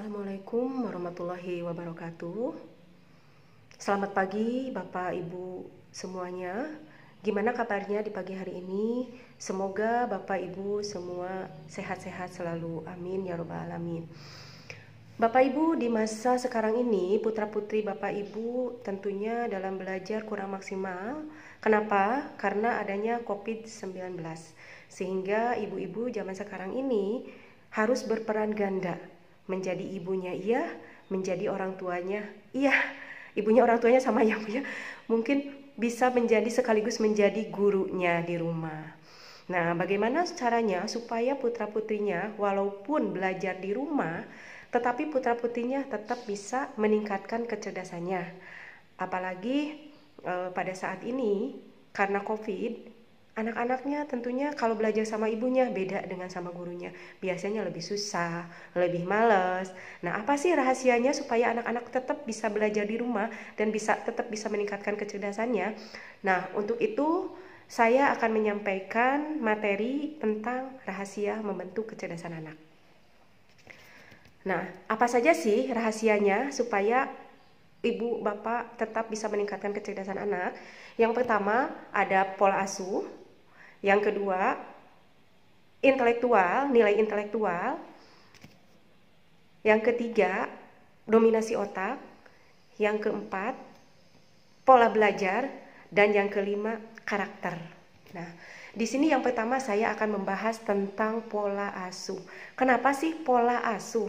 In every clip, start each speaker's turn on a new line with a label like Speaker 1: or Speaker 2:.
Speaker 1: Assalamualaikum warahmatullahi wabarakatuh. Selamat pagi Bapak Ibu semuanya. Gimana kabarnya di pagi hari ini? Semoga Bapak Ibu semua sehat-sehat selalu. Amin ya robbal alamin. Bapak Ibu, di masa sekarang ini putra-putri Bapak Ibu tentunya dalam belajar kurang maksimal. Kenapa? Karena adanya COVID-19. Sehingga ibu-ibu zaman sekarang ini harus berperan ganda. Menjadi ibunya iya, menjadi orang tuanya iya. Ibunya orang tuanya sama ya Bu ya. Mungkin bisa menjadi sekaligus menjadi gurunya di rumah. Nah, bagaimana caranya supaya putra-putrinya walaupun belajar di rumah, tetapi putra-putrinya tetap bisa meningkatkan kecerdasannya. Apalagi pada saat ini karena COVID, anak-anaknya tentunya kalau belajar sama ibunya beda dengan sama gurunya. Biasanya lebih susah, lebih males. Nah, apa sih rahasianya supaya anak-anak tetap bisa belajar di rumah dan tetap bisa meningkatkan kecerdasannya? Nah, untuk itu saya akan menyampaikan materi tentang rahasia membentuk kecerdasan anak. Nah, apa saja sih rahasianya supaya ibu bapak tetap bisa meningkatkan kecerdasan anak? Yang pertama ada pola asuh. Yang kedua, nilai intelektual. Yang ketiga, dominasi otak. Yang keempat, pola belajar. Dan yang kelima, karakter. Nah, di sini yang pertama saya akan membahas tentang pola asuh. Kenapa sih pola asuh?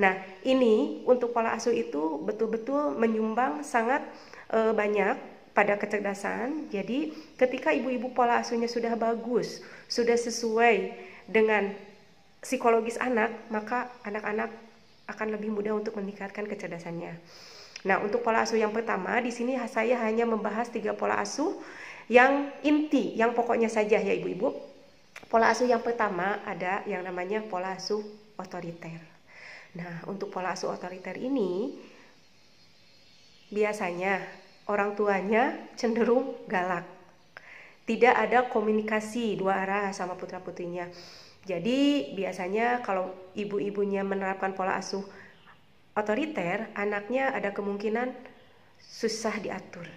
Speaker 1: Nah, ini untuk pola asuh itu betul-betul menyumbang sangat banyak pada kecerdasan. Jadi ketika ibu-ibu pola asuhnya sudah bagus, sudah sesuai dengan psikologis anak, maka anak-anak akan lebih mudah untuk meningkatkan kecerdasannya. Nah, untuk pola asuh yang pertama, di sini saya hanya membahas 3 pola asuh yang inti, yang pokoknya saja ya ibu-ibu. Pola asuh yang pertama ada yang namanya pola asuh otoriter. Nah, untuk pola asuh otoriter ini biasanya orang tuanya cenderung galak. Tidak ada komunikasi dua arah sama putra-putrinya. Jadi biasanya kalau ibu-ibunya menerapkan pola asuh otoriter, anaknya ada kemungkinan susah diatur,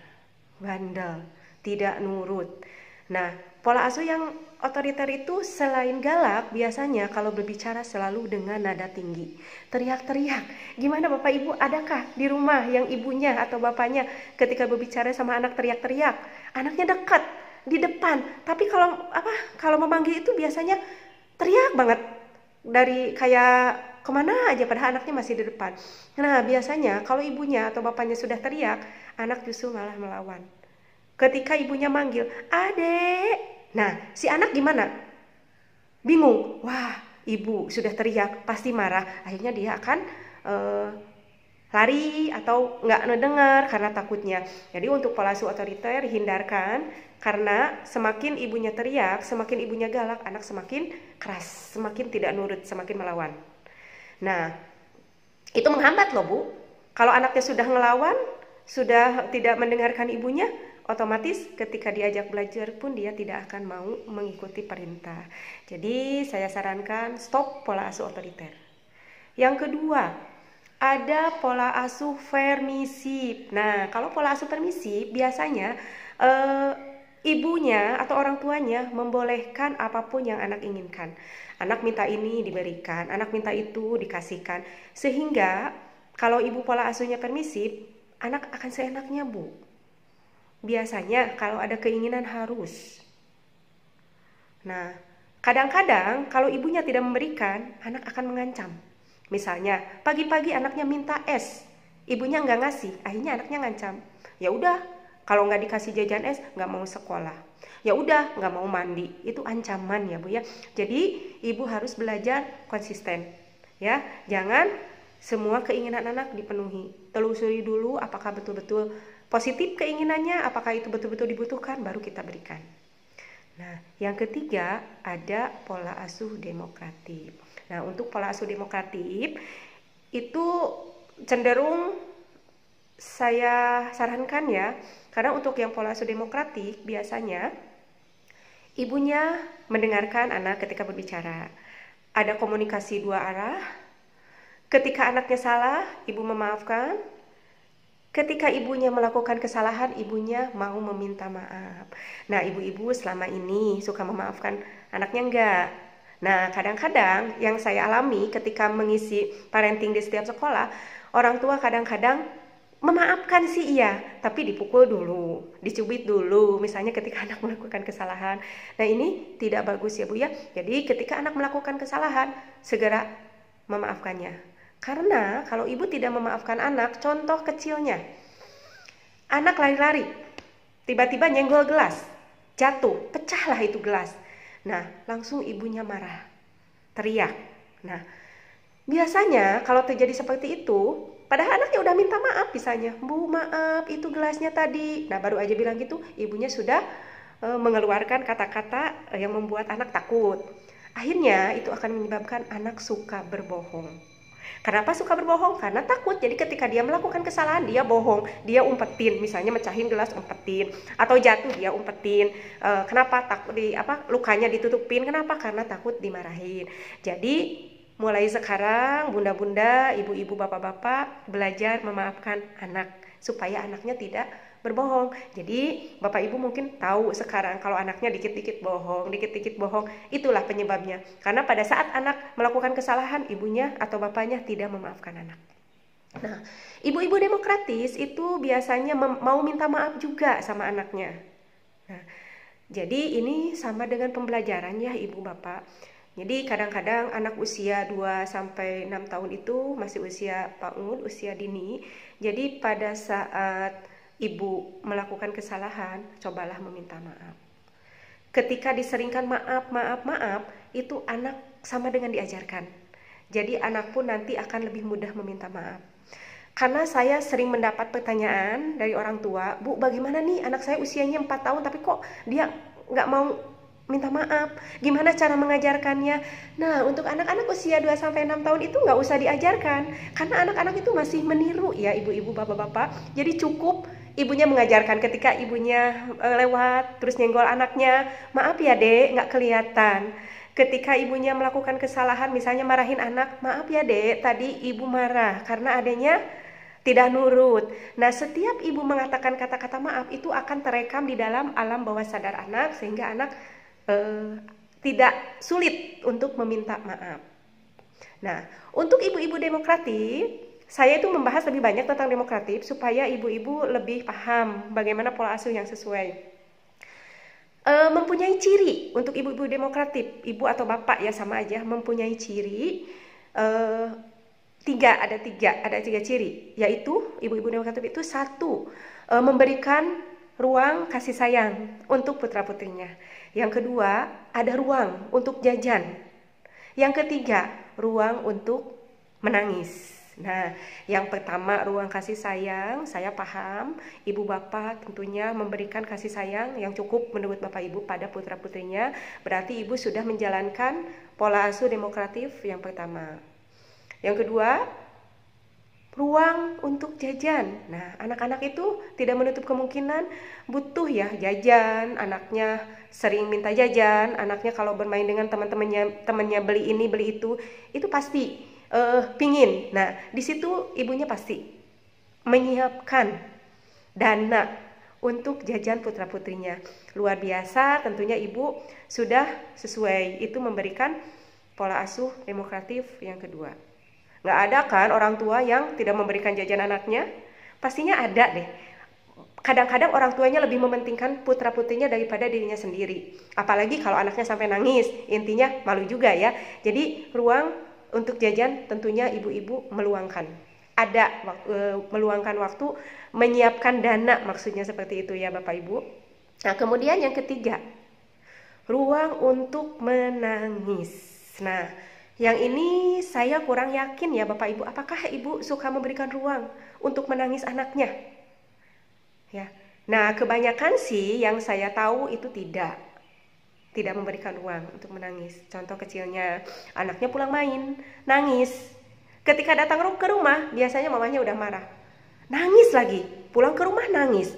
Speaker 1: bandel, tidak nurut. Nah, pola asuh yang otoriter itu selain galak, biasanya kalau berbicara selalu dengan nada tinggi, teriak-teriak. Gimana Bapak Ibu, adakah di rumah yang ibunya atau bapaknya ketika berbicara sama anak teriak-teriak? Anaknya dekat di depan, tapi kalau memanggil itu biasanya teriak banget, dari kayak kemana aja padahal anaknya masih di depan. Nah, biasanya kalau ibunya atau bapaknya sudah teriak, anak justru malah melawan. Ketika ibunya manggil, adek. Nah, si anak gimana? Bingung. Wah, ibu sudah teriak, pasti marah. Akhirnya dia akan lari atau nggak mendengar karena takutnya. Jadi untuk pola asuh otoriter hindarkan, karena semakin ibunya teriak, semakin ibunya galak, anak semakin keras, semakin tidak nurut, semakin melawan. Nah, itu menghambat loh Bu. Kalau anaknya sudah ngelawan, sudah tidak mendengarkan ibunya, otomatis ketika diajak belajar pun dia tidak akan mau mengikuti perintah. Jadi saya sarankan stop pola asuh otoriter. Yang kedua, ada pola asuh permisif. Nah, kalau pola asuh permisif biasanya ibunya atau orang tuanya membolehkan apapun yang anak inginkan. Anak minta ini diberikan, anak minta itu dikasihkan. Sehingga kalau ibu pola asuhnya permisif, anak akan seenaknya Bu. Biasanya kalau ada keinginan harus. Nah, kadang-kadang kalau ibunya tidak memberikan, anak akan mengancam. Misalnya, pagi-pagi anaknya minta es, ibunya nggak ngasih, akhirnya anaknya ngancam. Ya udah, kalau nggak dikasih jajan es, nggak mau sekolah. Ya udah, nggak mau mandi. Itu ancaman ya Bu ya. Jadi ibu harus belajar konsisten. Ya, jangan semua keinginan anak dipenuhi. Telusuri dulu apakah betul-betul positif keinginannya, apakah itu betul-betul dibutuhkan, baru kita berikan. Nah, yang ketiga ada pola asuh demokratif. Nah, untuk pola asuh demokratif itu cenderung saya sarankan ya, karena untuk yang pola asuh demokratif biasanya ibunya mendengarkan anak ketika berbicara. Ada komunikasi dua arah, Ketika anaknya salah, ibu memaafkan. Ketika ibunya melakukan kesalahan, ibunya mau meminta maaf. Nah, ibu-ibu selama ini suka memaafkan anaknya enggak? Nah, kadang-kadang yang saya alami ketika mengisi parenting di setiap sekolah, orang tua kadang-kadang memaafkan sih iya, tapi dipukul dulu, dicubit dulu, misalnya ketika anak melakukan kesalahan. Nah, ini tidak bagus ya Bu ya. Jadi ketika anak melakukan kesalahan, segera memaafkannya. Karena kalau ibu tidak memaafkan anak, contoh kecilnya, anak lari-lari, tiba-tiba nyenggol gelas, jatuh, pecahlah itu gelas. Nah, langsung ibunya marah, teriak. Nah, biasanya kalau terjadi seperti itu, padahal anaknya udah minta maaf misalnya, Bu maaf itu gelasnya tadi. Nah, baru aja bilang gitu, ibunya sudah mengeluarkan kata-kata yang membuat anak takut. Akhirnya itu akan menyebabkan anak suka berbohong. Kenapa suka berbohong? Karena takut. Jadi ketika dia melakukan kesalahan, dia bohong, dia umpetin, misalnya mecahin gelas umpetin, atau jatuh dia umpetin. Kenapa? Takut lukanya ditutupin. Kenapa? Karena takut dimarahin. Jadi mulai sekarang bunda-bunda, ibu-ibu, bapak-bapak belajar memaafkan anak supaya anaknya tidak berbohong. Jadi bapak ibu mungkin tahu sekarang kalau anaknya dikit-dikit bohong, itulah penyebabnya. Karena pada saat anak melakukan kesalahan, ibunya atau bapaknya tidak memaafkan anak. Nah, ibu-ibu demokratis itu biasanya mau minta maaf juga sama anaknya. Nah, jadi ini sama dengan pembelajaran ya ibu bapak. Jadi kadang-kadang anak usia 2-6 tahun itu masih usia PAUD, usia dini. Jadi pada saat ibu melakukan kesalahan, cobalah meminta maaf. Ketika diseringkan maaf, itu anak sama dengan diajarkan. Jadi anak pun nanti akan lebih mudah meminta maaf. Karena saya sering mendapat pertanyaan dari orang tua, Bu, bagaimana nih anak saya usianya 4 tahun tapi kok dia nggak mau minta maaf, gimana cara mengajarkannya? Nah, untuk anak-anak usia 2-6 tahun itu nggak usah diajarkan, karena anak-anak itu masih meniru ya ibu-ibu, bapak-bapak. Jadi cukup ibunya mengajarkan ketika ibunya lewat terus nyenggol anaknya, maaf ya dek, nggak kelihatan. Ketika ibunya melakukan kesalahan, misalnya marahin anak, maaf ya dek, tadi ibu marah karena adanya tidak nurut. Nah, setiap ibu mengatakan kata-kata maaf itu akan terekam di dalam alam bawah sadar anak, sehingga anak tidak sulit untuk meminta maaf. Nah, untuk ibu-ibu demokratif, saya itu membahas lebih banyak tentang demokratif supaya ibu-ibu lebih paham bagaimana pola asuh yang sesuai. Mempunyai ciri untuk ibu-ibu demokratif, ibu atau bapak ya sama aja, mempunyai ciri ada tiga ciri, yaitu ibu-ibu demokratif itu satu, memberikan ruang kasih sayang untuk putra-putrinya. Yang kedua, ada ruang untuk jajan. Yang ketiga, ruang untuk menangis. Nah, yang pertama ruang kasih sayang, saya paham ibu bapak tentunya memberikan kasih sayang yang cukup menurut bapak ibu pada putra-putrinya. Berarti ibu sudah menjalankan pola asuh demokratif yang pertama. Yang kedua, ruang untuk jajan. Nah, anak-anak itu tidak menutup kemungkinan butuh ya jajan. Anaknya sering minta jajan. Anaknya kalau bermain dengan temannya beli ini beli itu pasti pingin. Nah, di situ ibunya pasti menyiapkan dana untuk jajan putra-putrinya. Luar biasa, tentunya ibu sudah sesuai itu memberikan pola asuh demokratif yang kedua. Nggak ada kan orang tua yang tidak memberikan jajan anaknya? Pastinya ada deh. Kadang-kadang orang tuanya lebih mementingkan putra-putrinya daripada dirinya sendiri. Apalagi kalau anaknya sampai nangis, intinya malu juga ya. Jadi ruang untuk jajan tentunya ibu-ibu meluangkan. Meluangkan waktu, menyiapkan dana, maksudnya seperti itu ya Bapak Ibu. Nah, kemudian yang ketiga, ruang untuk menangis. Nah, yang ini saya kurang yakin ya Bapak Ibu, apakah Ibu suka memberikan ruang untuk menangis anaknya? Ya. Nah, kebanyakan sih yang saya tahu itu tidak memberikan ruang untuk menangis. Contoh kecilnya, anaknya pulang main, nangis. Ketika datang ke rumah, biasanya mamanya udah marah. Nangis lagi, pulang ke rumah nangis.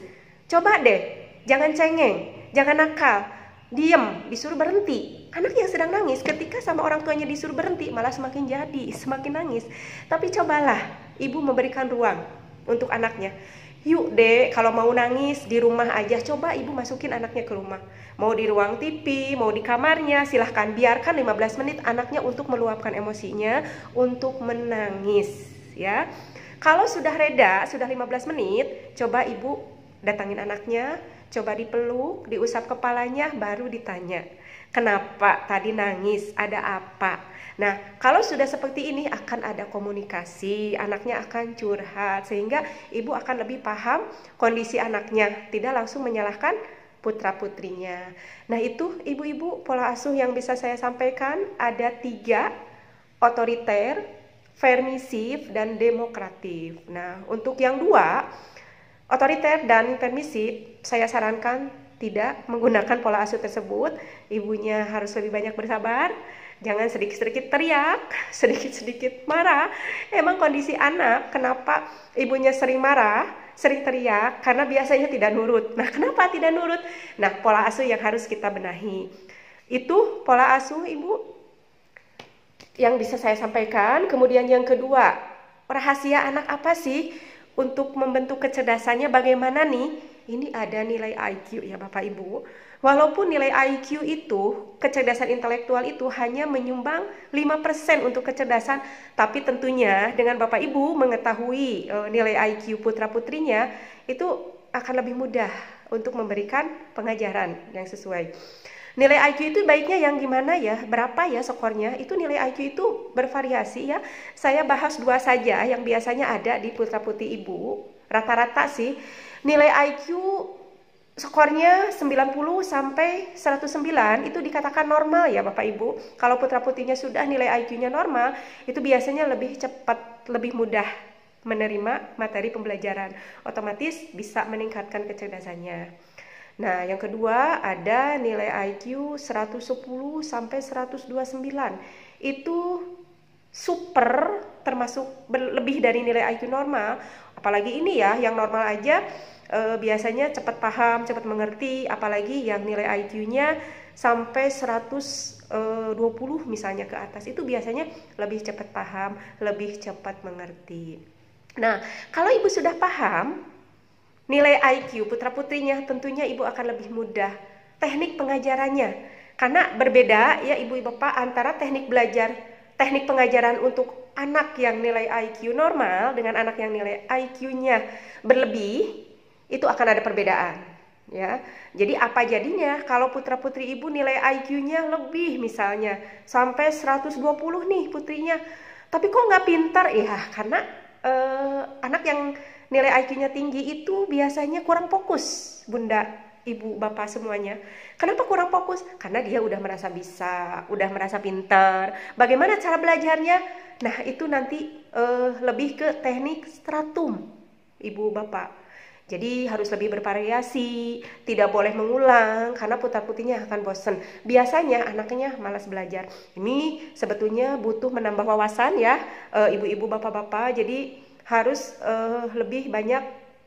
Speaker 1: Coba deh, jangan cengeng, jangan nakal, diem, disuruh berhenti. anak yang sedang nangis ketika sama orang tuanya disuruh berhenti malah semakin semakin nangis. Tapi cobalah ibu memberikan ruang untuk anaknya. Yuk dek, kalau mau nangis di rumah aja, coba ibu masukin anaknya ke rumah. Mau di ruang TV, mau di kamarnya, silahkan biarkan 15 menit anaknya untuk meluapkan emosinya, untuk menangis ya. Kalau sudah reda, sudah 15 menit, coba ibu datangin anaknya, coba dipeluk, diusap kepalanya, baru ditanya, kenapa tadi nangis, ada apa? Nah, kalau sudah seperti ini akan ada komunikasi, anaknya akan curhat, sehingga ibu akan lebih paham kondisi anaknya, tidak langsung menyalahkan putra-putrinya. Nah, itu ibu-ibu pola asuh yang bisa saya sampaikan, ada 3, otoriter, permisif, dan demokratif. Nah, untuk yang 2, otoriter dan permisif, saya sarankan tidak menggunakan pola asuh tersebut. Ibunya harus lebih banyak bersabar, jangan sedikit-sedikit teriak, sedikit-sedikit marah. Emang kondisi anak, kenapa ibunya sering marah, sering teriak? Karena biasanya tidak nurut. Nah, kenapa tidak nurut? Nah, pola asuh yang harus kita benahi. Itu pola asuh ibu yang bisa saya sampaikan. Kemudian yang kedua, rahasia anak apa sih untuk membentuk kecerdasannya bagaimana nih? Ini ada nilai IQ ya Bapak Ibu. Walaupun nilai IQ itu, kecerdasan intelektual itu hanya menyumbang 5% untuk kecerdasan, tapi tentunya dengan Bapak Ibu mengetahui nilai IQ putra-putrinya, itu akan lebih mudah untuk memberikan pengajaran yang sesuai. Nilai IQ itu baiknya yang gimana ya? Berapa ya skornya? Itu nilai IQ itu bervariasi ya. Saya bahas 2 saja yang biasanya ada di putra-putri ibu. Rata-rata sih nilai IQ skornya 90 sampai 109 itu dikatakan normal ya Bapak Ibu. Kalau putra-putrinya sudah nilai IQ-nya normal, itu biasanya lebih cepat, lebih mudah menerima materi pembelajaran. Otomatis bisa meningkatkan kecerdasannya. Nah, yang kedua ada nilai IQ 110 sampai 129. Itu super, termasuk lebih dari nilai IQ normal. Apalagi ini ya, yang normal aja biasanya cepat paham, cepat mengerti, apalagi yang nilai IQ-nya sampai 120 misalnya ke atas, itu biasanya lebih cepat paham, lebih cepat mengerti. Nah, kalau ibu sudah paham nilai IQ putra-putrinya, tentunya ibu akan lebih mudah teknik pengajarannya. Karena berbeda ya ibu bapak antara teknik pengajaran untuk anak yang nilai IQ normal dengan anak yang nilai IQ-nya berlebih, itu akan ada perbedaan ya. Jadi apa jadinya kalau putra-putri ibu nilai IQ-nya lebih, misalnya sampai 120 nih putrinya, tapi kok nggak pintar ya? Karena anak yang nilai IQ-nya tinggi itu biasanya kurang fokus, bunda, ibu, bapak semuanya. Kenapa kurang fokus? Karena dia udah merasa bisa, udah merasa pintar. Bagaimana cara belajarnya? Nah, itu nanti lebih ke teknik stratum, ibu, bapak. Jadi harus lebih bervariasi, tidak boleh mengulang karena putra-putrinya akan bosen. Biasanya anaknya malas belajar. Ini sebetulnya butuh menambah wawasan ya, ibu-ibu, bapak-bapak. Jadi harus lebih banyak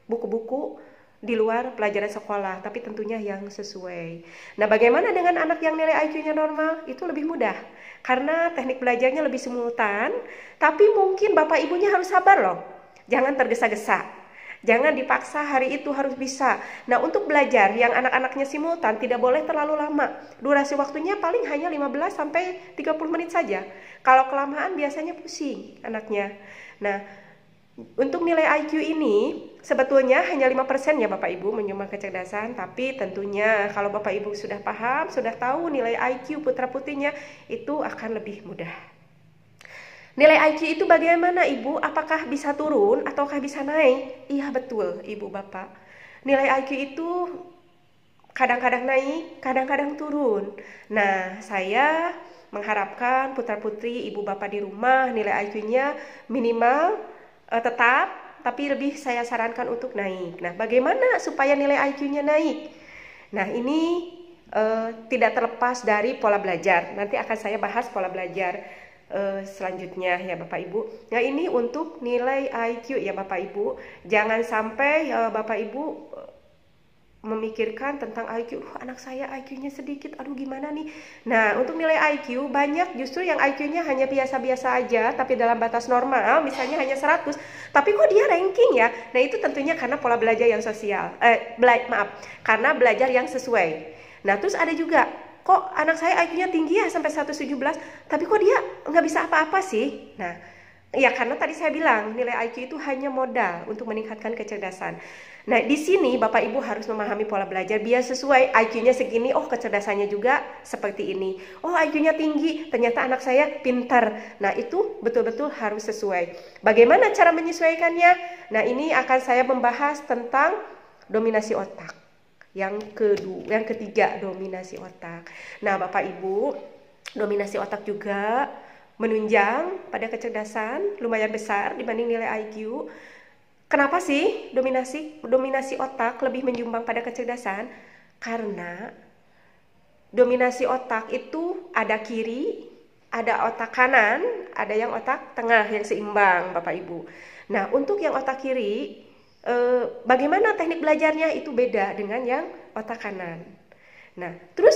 Speaker 1: buku-buku di luar pelajaran sekolah, tapi tentunya yang sesuai. Nah, bagaimana dengan anak yang nilai IQ-nya normal? Itu lebih mudah, karena teknik belajarnya lebih simultan, tapi mungkin bapak ibunya harus sabar loh. Jangan tergesa-gesa. Jangan dipaksa hari itu harus bisa. Nah, untuk belajar yang anak-anaknya simultan tidak boleh terlalu lama. Durasi waktunya paling hanya 15 sampai 30 menit saja. Kalau kelamaan biasanya pusing anaknya. Nah, untuk nilai IQ ini sebetulnya hanya 5% ya Bapak Ibu menyumbang kecerdasan, tapi tentunya kalau Bapak Ibu sudah paham, sudah tahu nilai IQ putra-putrinya, itu akan lebih mudah. Nilai IQ itu bagaimana Ibu? Apakah bisa turun ataukah bisa naik? Iya betul Ibu Bapak. Nilai IQ itu kadang-kadang naik, kadang-kadang turun. Nah, saya mengharapkan putra-putri Ibu Bapak di rumah nilai IQ-nya minimal tetap, tapi lebih saya sarankan untuk naik. Nah, bagaimana supaya nilai IQ-nya naik? Nah, ini tidak terlepas dari pola belajar. Nanti akan saya bahas pola belajar selanjutnya ya Bapak Ibu. Nah, ini untuk nilai IQ ya Bapak Ibu. Jangan sampai Bapak Ibu memikirkan tentang IQ, anak saya IQ-nya sedikit, aduh gimana nih. Nah, untuk nilai IQ banyak justru yang IQ-nya hanya biasa-biasa aja, tapi dalam batas normal, misalnya hanya 100, tapi kok dia ranking ya? Nah, itu tentunya karena pola belajar yang sosial, karena belajar yang sesuai. Nah, terus ada juga, kok anak saya IQ-nya tinggi ya sampai 117, tapi kok dia nggak bisa apa-apa sih? Nah, ya karena tadi saya bilang nilai IQ itu hanya modal untuk meningkatkan kecerdasan. Nah, di sini Bapak Ibu harus memahami pola belajar biar sesuai. IQ-nya segini, oh kecerdasannya juga seperti ini. Oh, IQ-nya tinggi, ternyata anak saya pintar. Nah, itu betul-betul harus sesuai. Bagaimana cara menyesuaikannya? Nah, ini akan saya membahas tentang dominasi otak. Yang ketiga, dominasi otak. Nah, Bapak Ibu, dominasi otak juga menunjang pada kecerdasan lumayan besar dibanding nilai IQ. Kenapa sih dominasi otak lebih menyumbang pada kecerdasan? Karena dominasi otak itu ada kiri, ada otak kanan, ada yang otak tengah yang seimbang, Bapak Ibu. Nah, untuk yang otak kiri, bagaimana teknik belajarnya itu beda dengan yang otak kanan. Nah, terus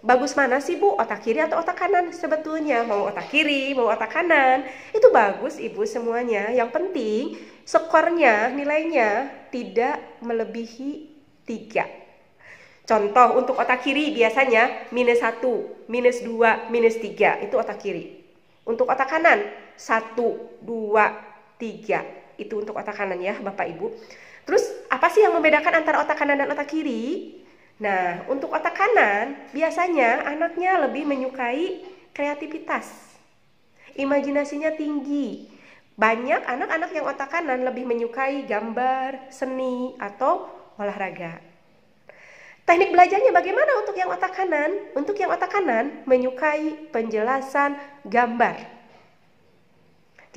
Speaker 1: bagus mana sih Bu, otak kiri atau otak kanan? Sebetulnya mau otak kiri, mau otak kanan, itu bagus Ibu semuanya. Yang penting skornya, nilainya tidak melebihi 3. Contoh untuk otak kiri biasanya -1, -2, -3, itu otak kiri. Untuk otak kanan 1, 2, 3, itu untuk otak kanan ya Bapak Ibu. Terus apa sih yang membedakan antara otak kanan dan otak kiri? Nah, untuk otak kanan biasanya anaknya lebih menyukai kreativitas, imajinasinya tinggi. Banyak anak-anak yang otak kanan lebih menyukai gambar, seni, atau olahraga. Teknik belajarnya bagaimana untuk yang otak kanan? Untuk yang otak kanan menyukai penjelasan gambar.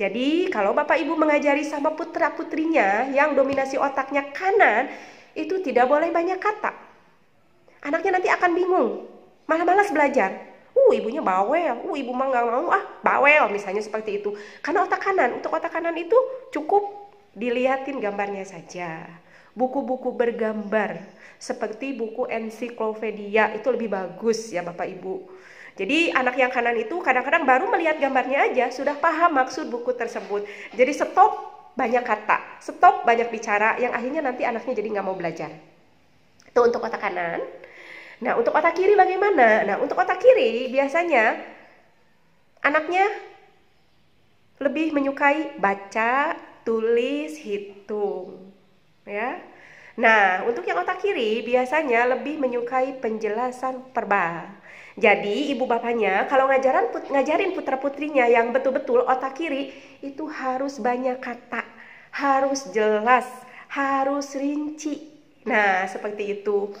Speaker 1: Jadi kalau Bapak Ibu mengajari sama putra-putrinya yang dominasi otaknya kanan, itu tidak boleh banyak kata. Anaknya nanti akan bingung, malah malas belajar. Ibunya bawel, ibu mah nggak mau, bawel misalnya seperti itu. Karena otak kanan, untuk otak kanan itu cukup dilihatin gambarnya saja. Buku-buku bergambar, seperti buku ensiklopedia itu lebih bagus ya Bapak Ibu. Jadi anak yang kanan itu kadang-kadang baru melihat gambarnya aja sudah paham maksud buku tersebut. Jadi stop banyak kata, stop banyak bicara, yang akhirnya nanti anaknya jadi nggak mau belajar. Itu untuk otak kanan. Nah, untuk otak kiri bagaimana? Nah, untuk otak kiri biasanya anaknya lebih menyukai baca, tulis, hitung. Ya. Nah, untuk yang otak kiri biasanya lebih menyukai penjelasan verbal. Jadi, ibu bapaknya kalau ngajarin putra-putrinya yang betul-betul otak kiri itu harus banyak kata, harus jelas, harus rinci. Nah, seperti itu.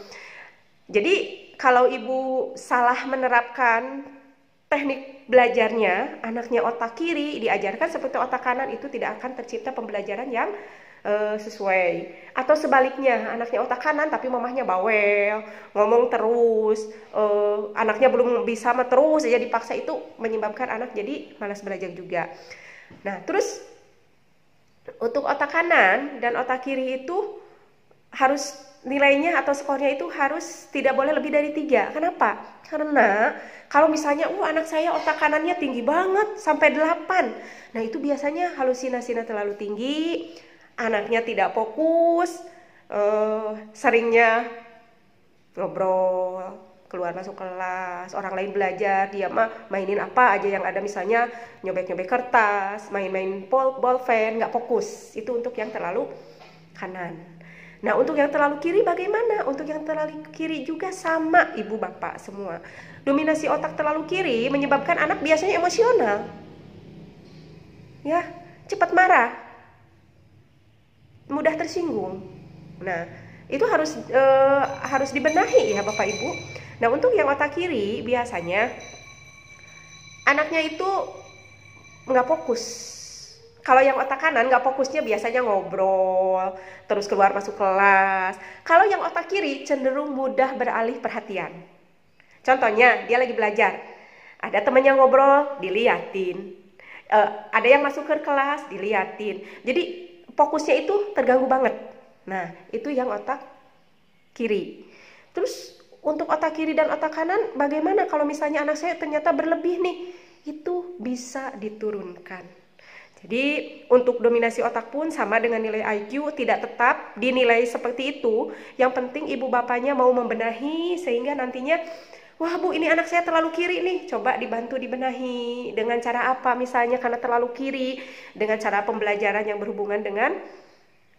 Speaker 1: Jadi kalau ibu salah menerapkan teknik belajarnya, anaknya otak kiri diajarkan seperti otak kanan, itu tidak akan tercipta pembelajaran yang sesuai. Atau sebaliknya, anaknya otak kanan tapi mamahnya bawel, ngomong terus, anaknya belum bisa terus aja dipaksa, itu menyebabkan anak jadi malas belajar juga. Nah, terus untuk otak kanan dan otak kiri itu harus nilainya atau skornya itu harus tidak boleh lebih dari 3. Kenapa? Karena kalau misalnya anak saya otak kanannya tinggi banget sampai 8. Nah, itu biasanya halusinasinya terlalu tinggi, anaknya tidak fokus, seringnya ngobrol, keluar masuk kelas, orang lain belajar, dia mah mainin apa aja yang ada, misalnya nyobek-nyobek kertas, main-main bolpen, nggak fokus. Itu untuk yang terlalu kanan. Nah, untuk yang terlalu kiri bagaimana? Untuk yang terlalu kiri juga sama ibu bapak semua. Dominasi otak terlalu kiri menyebabkan anak biasanya emosional. Ya, cepat marah. Mudah tersinggung. Nah, itu harus dibenahi ya Bapak Ibu. Nah, untuk yang otak kiri biasanya anaknya itu nggak fokus. Kalau yang otak kanan nggak fokusnya biasanya ngobrol, terus keluar masuk kelas. Kalau yang otak kiri cenderung mudah beralih perhatian. Contohnya, dia lagi belajar, ada temannya ngobrol, diliatin. Ada yang masuk ke kelas, diliatin. Jadi fokusnya itu terganggu banget. Nah, itu yang otak kiri. Terus untuk otak kiri dan otak kanan bagaimana kalau misalnya anak saya ternyata berlebih nih? Itu bisa diturunkan. Jadi untuk dominasi otak pun sama dengan nilai IQ, tidak tetap dinilai seperti itu. Yang penting ibu bapaknya mau membenahi sehingga nantinya, wah Bu, ini anak saya terlalu kiri nih, coba dibantu dibenahi. Dengan cara apa? Misalnya karena terlalu kiri, dengan cara pembelajaran yang berhubungan dengan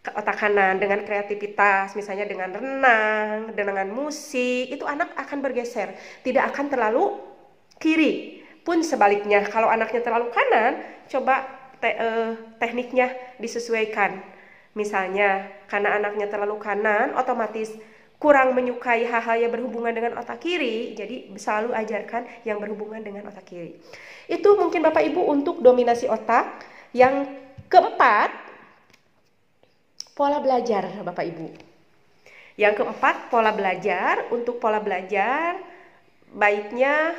Speaker 1: otak kanan, dengan kreativitas, misalnya dengan renang, dengan musik, itu anak akan bergeser, tidak akan terlalu kiri. Pun sebaliknya, kalau anaknya terlalu kanan, coba tekniknya disesuaikan. Misalnya, karena anaknya terlalu kanan, otomatis kurang menyukai hal-hal yang berhubungan dengan otak kiri, jadi selalu ajarkan yang berhubungan dengan otak kiri. Itu mungkin Bapak Ibu untuk dominasi otak. Yang keempat, pola belajar Bapak Ibu. Yang keempat, pola belajar. Untuk pola belajar, baiknya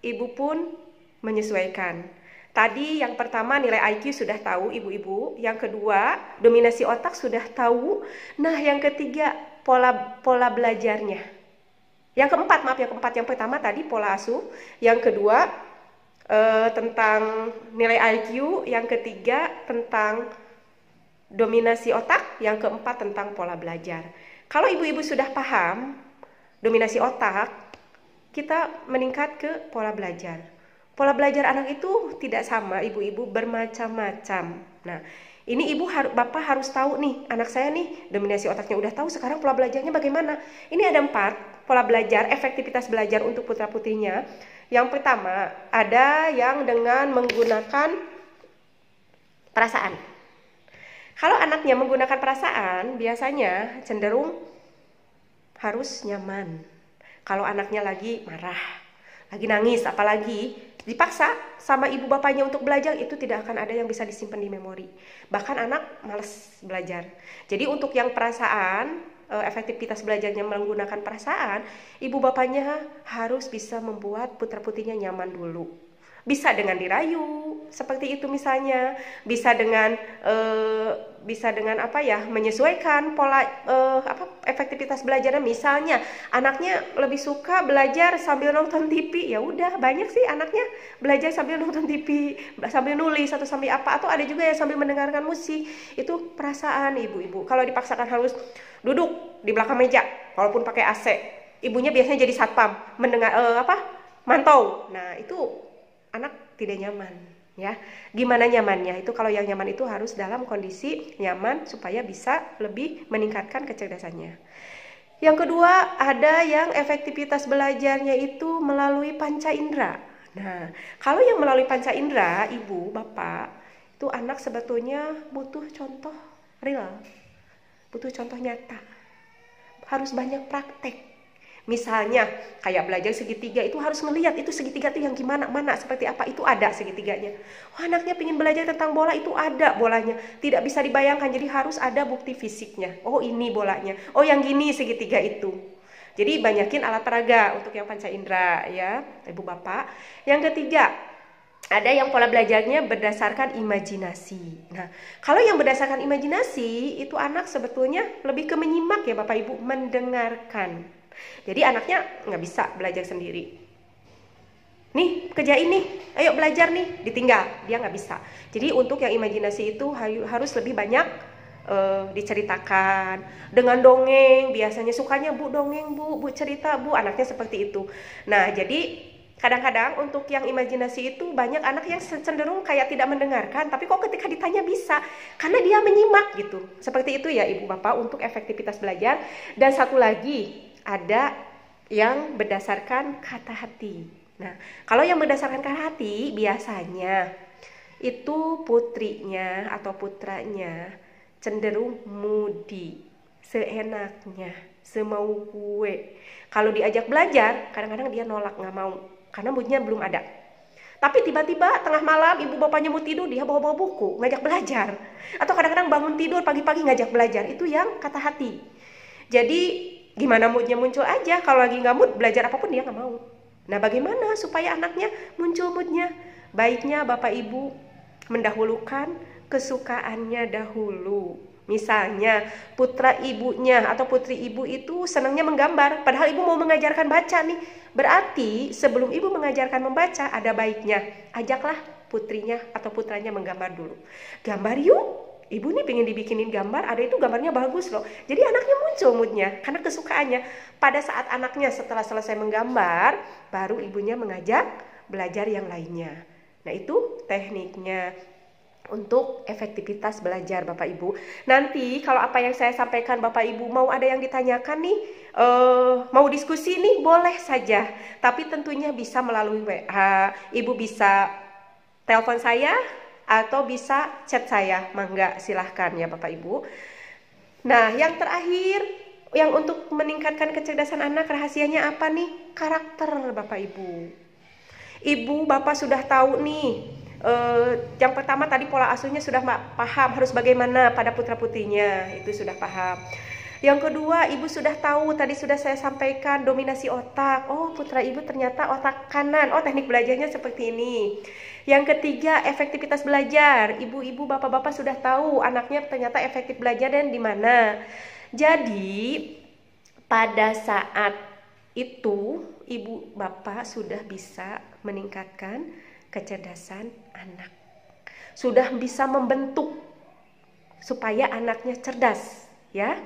Speaker 1: ibu pun menyesuaikan. Tadi yang pertama nilai IQ sudah tahu ibu-ibu. Yang kedua, dominasi otak sudah tahu. Nah, yang ketiga, pola belajarnya. Yang keempat, yang pertama tadi pola asuh. Yang kedua tentang nilai IQ. Yang ketiga tentang dominasi otak. Yang keempat tentang pola belajar. Kalau ibu-ibu sudah paham dominasi otak, kita meningkat ke pola belajar. Pola belajar anak itu tidak sama, ibu-ibu, bermacam-macam. Nah, ini bapak harus tahu nih, anak saya nih dominasi otaknya udah tahu, sekarang pola belajarnya bagaimana. Ini ada 4 pola belajar, efektivitas belajar untuk putra-putrinya. Yang pertama, ada yang dengan menggunakan perasaan. Kalau anaknya menggunakan perasaan, biasanya cenderung harus nyaman. Kalau anaknya lagi marah, lagi nangis, apalagi dipaksa sama ibu bapaknya untuk belajar, itu tidak akan ada yang bisa disimpan di memori. Bahkan anak malas belajar. Jadi untuk yang perasaan, efektivitas belajarnya menggunakan perasaan, ibu bapaknya harus bisa membuat putra-putrinya nyaman dulu. Bisa dengan dirayu, seperti itu misalnya. Bisa dengan menyesuaikan pola efektivitas belajarnya. Misalnya anaknya lebih suka belajar sambil nonton TV, ya udah, banyak sih anaknya belajar sambil nonton TV, sambil nulis atau sambil apa, atau ada juga yang sambil mendengarkan musik. Itu perasaan ibu-ibu. Kalau dipaksakan harus duduk di belakang meja walaupun pakai AC, ibunya biasanya jadi satpam mendengar mantau. Nah, itu anak tidak nyaman, ya. Gimana nyamannya? Itu kalau yang nyaman itu harus dalam kondisi nyaman supaya bisa lebih meningkatkan kecerdasannya. Yang kedua, ada yang efektivitas belajarnya itu melalui panca indera. Nah, kalau yang melalui panca indera, ibu, bapak, itu anak sebetulnya butuh contoh real, butuh contoh nyata. Harus banyak praktek. Misalnya kayak belajar segitiga, itu harus ngelihat itu segitiga itu yang gimana, mana, seperti apa, itu ada segitiganya. Oh, anaknya ingin belajar tentang bola, itu ada bolanya, tidak bisa dibayangkan, jadi harus ada bukti fisiknya. Oh, ini bolanya, oh yang gini segitiga itu. Jadi banyakin alat peraga untuk yang panca indera, ya ibu bapak. Yang ketiga, ada yang pola belajarnya berdasarkan imajinasi. Nah, kalau yang berdasarkan imajinasi, itu anak sebetulnya lebih ke menyimak, ya bapak ibu, mendengarkan. Jadi anaknya nggak bisa belajar sendiri. Nih, kerjain nih, ayo belajar nih, ditinggal, dia nggak bisa. Jadi untuk yang imajinasi itu harus lebih banyak diceritakan dengan dongeng. Biasanya sukanya bu dongeng, bu cerita, bu, anaknya seperti itu. Nah, jadi kadang-kadang untuk yang imajinasi itu banyak anak yang cenderung kayak tidak mendengarkan, tapi kok ketika ditanya bisa, karena dia menyimak gitu. Seperti itu ya ibu bapak untuk efektivitas belajar. Dan satu lagi, ada yang berdasarkan kata hati. Nah, kalau yang berdasarkan kata hati, biasanya itu putrinya atau putranya cenderung moody, seenaknya, semau gue. Kalau diajak belajar, kadang-kadang dia nolak, nggak mau, karena moodnya belum ada. Tapi tiba-tiba tengah malam ibu bapaknya mau tidur, dia bawa-bawa buku, ngajak belajar. Atau kadang-kadang bangun tidur pagi-pagi ngajak belajar, itu yang kata hati. Jadi gimana moodnya muncul aja, kalau lagi nggak mood, belajar apapun dia nggak mau. Nah, bagaimana supaya anaknya muncul moodnya? Baiknya bapak ibu mendahulukan kesukaannya dahulu. Misalnya putra ibunya atau putri ibu itu senangnya menggambar, padahal ibu mau mengajarkan baca nih. Berarti sebelum ibu mengajarkan membaca, ada baiknya ajaklah putrinya atau putranya menggambar dulu. Gambar yuk, ibu nih pengen dibikinin gambar, ada itu gambarnya bagus loh. Jadi anaknya muncul moodnya karena kesukaannya. Pada saat anaknya setelah selesai menggambar, baru ibunya mengajak belajar yang lainnya. Nah itu tekniknya untuk efektivitas belajar Bapak Ibu. Nanti kalau apa yang saya sampaikan Bapak Ibu mau ada yang ditanyakan nih, mau diskusi nih, boleh saja. Tapi tentunya bisa melalui WA. Ibu bisa telepon saya atau bisa chat saya. Mangga silahkan ya Bapak Ibu. Nah yang terakhir, yang untuk meningkatkan kecerdasan anak, rahasianya apa nih? Karakter Bapak Ibu. Ibu Bapak sudah tahu nih, yang pertama tadi pola asuhnya sudah paham harus bagaimana pada putra putrinya, itu sudah paham. Yang kedua, ibu sudah tahu, tadi sudah saya sampaikan dominasi otak. Oh, putra ibu ternyata otak kanan. Oh, teknik belajarnya seperti ini. Yang ketiga, efektivitas belajar. Ibu-ibu, bapak-bapak sudah tahu anaknya ternyata efektif belajar dan di mana. Jadi, pada saat itu, ibu bapak sudah bisa meningkatkan kecerdasan anak. Sudah bisa membentuk supaya anaknya cerdas, ya.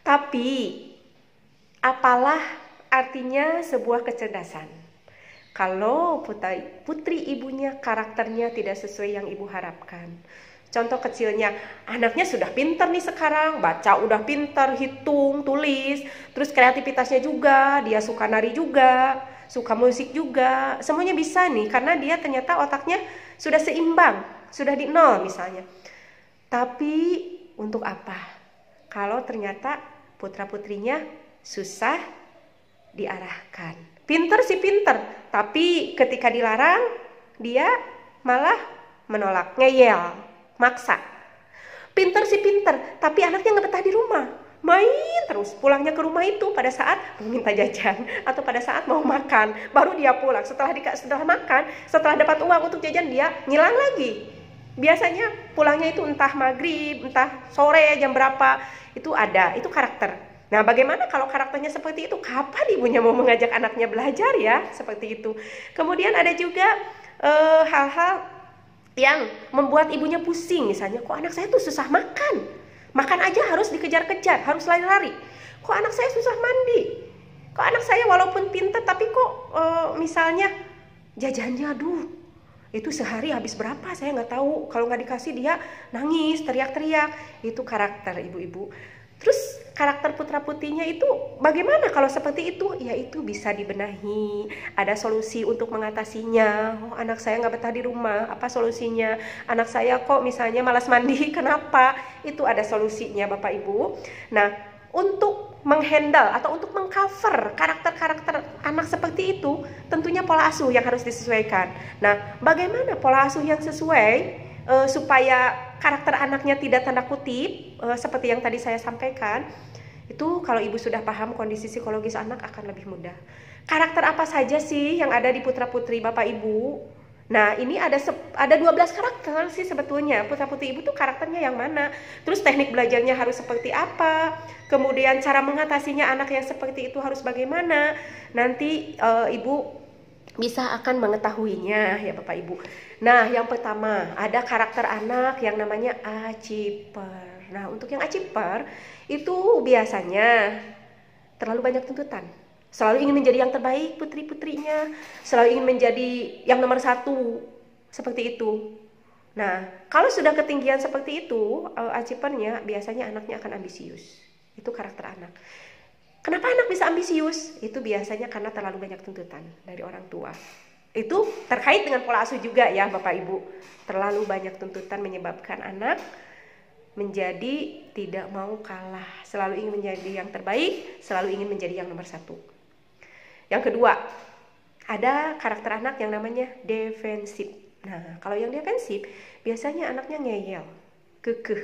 Speaker 1: Tapi apalah artinya sebuah kecerdasan kalau putri ibunya karakternya tidak sesuai yang ibu harapkan. Contoh kecilnya, anaknya sudah pintar nih sekarang, baca udah pintar, hitung, tulis, terus kreativitasnya juga, dia suka nari juga, suka musik juga, semuanya bisa nih karena dia ternyata otaknya sudah seimbang, sudah di nol misalnya. Tapi untuk apa? Kalau ternyata putra-putrinya susah diarahkan. Pinter sih pinter, tapi ketika dilarang dia malah menolak, ngeyel, maksa. Pinter sih pinter, tapi anaknya nggak betah di rumah, main terus. Pulangnya ke rumah itu pada saat mau minta jajan atau pada saat mau makan, baru dia pulang. Setelah makan, setelah dapat uang untuk jajan, dia ngilang lagi. Biasanya pulangnya itu entah maghrib, entah sore jam berapa, itu ada, itu karakter. Nah bagaimana kalau karakternya seperti itu, kapan ibunya mau mengajak anaknya belajar ya, seperti itu. Kemudian ada juga hal-hal yang membuat ibunya pusing, misalnya kok anak saya tuh susah makan aja harus dikejar-kejar, harus lari-lari. Kok anak saya susah mandi, kok anak saya walaupun pintar tapi kok misalnya jajannya aduh itu sehari habis berapa saya nggak tahu, kalau nggak dikasih dia nangis, teriak-teriak. Itu karakter ibu-ibu. Terus karakter putra putrinya itu bagaimana kalau seperti itu? Ya itu bisa dibenahi, ada solusi untuk mengatasinya. Oh anak saya nggak betah di rumah, apa solusinya? Anak saya kok misalnya malas mandi, kenapa? Itu ada solusinya Bapak Ibu. Nah untuk menghandle atau untuk mengcover karakter-karakter anak seperti itu, tentunya pola asuh yang harus disesuaikan. Nah, bagaimana pola asuh yang sesuai supaya karakter anaknya tidak tanda kutip seperti yang tadi saya sampaikan? Itu kalau ibu sudah paham kondisi psikologis anak akan lebih mudah. Karakter apa saja sih yang ada di putra-putri Bapak Ibu? Nah ini ada 12 karakter sih sebetulnya. Putra-putri ibu tuh karakternya yang mana? Terus teknik belajarnya harus seperti apa? Kemudian cara mengatasinya anak yang seperti itu harus bagaimana? Nanti ibu bisa akan mengetahuinya ya Bapak Ibu. Nah yang pertama ada karakter anak yang namanya achiever. Nah untuk yang achiever itu biasanya terlalu banyak tuntutan. Selalu ingin menjadi yang terbaik putri-putrinya, selalu ingin menjadi yang nomor 1, seperti itu. Nah, kalau sudah ketinggian seperti itu, achievernya biasanya anaknya akan ambisius. Itu karakter anak. Kenapa anak bisa ambisius? Itu biasanya karena terlalu banyak tuntutan dari orang tua. Itu terkait dengan pola asuh juga ya Bapak Ibu. Terlalu banyak tuntutan menyebabkan anak menjadi tidak mau kalah, selalu ingin menjadi yang terbaik, selalu ingin menjadi yang nomor 1. Yang kedua, ada karakter anak yang namanya defensif. Nah, kalau yang defensif, biasanya anaknya ngeyel, kekeh.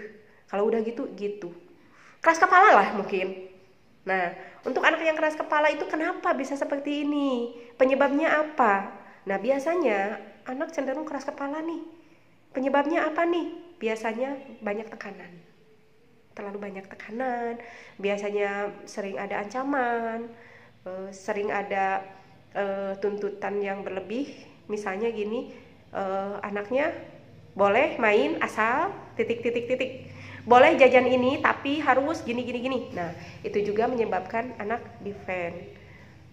Speaker 1: Kalau udah gitu. Keras kepala lah mungkin. Nah, untuk anak yang keras kepala itu kenapa bisa seperti ini? Penyebabnya apa? Nah, biasanya anak cenderung keras kepala nih. Penyebabnya apa nih? Biasanya banyak tekanan. terlalu banyak tekanan, biasanya sering ada ancaman, sering ada tuntutan yang berlebih. Misalnya gini, anaknya boleh main asal titik, boleh jajan ini tapi harus gini. Nah, itu juga menyebabkan anak defend.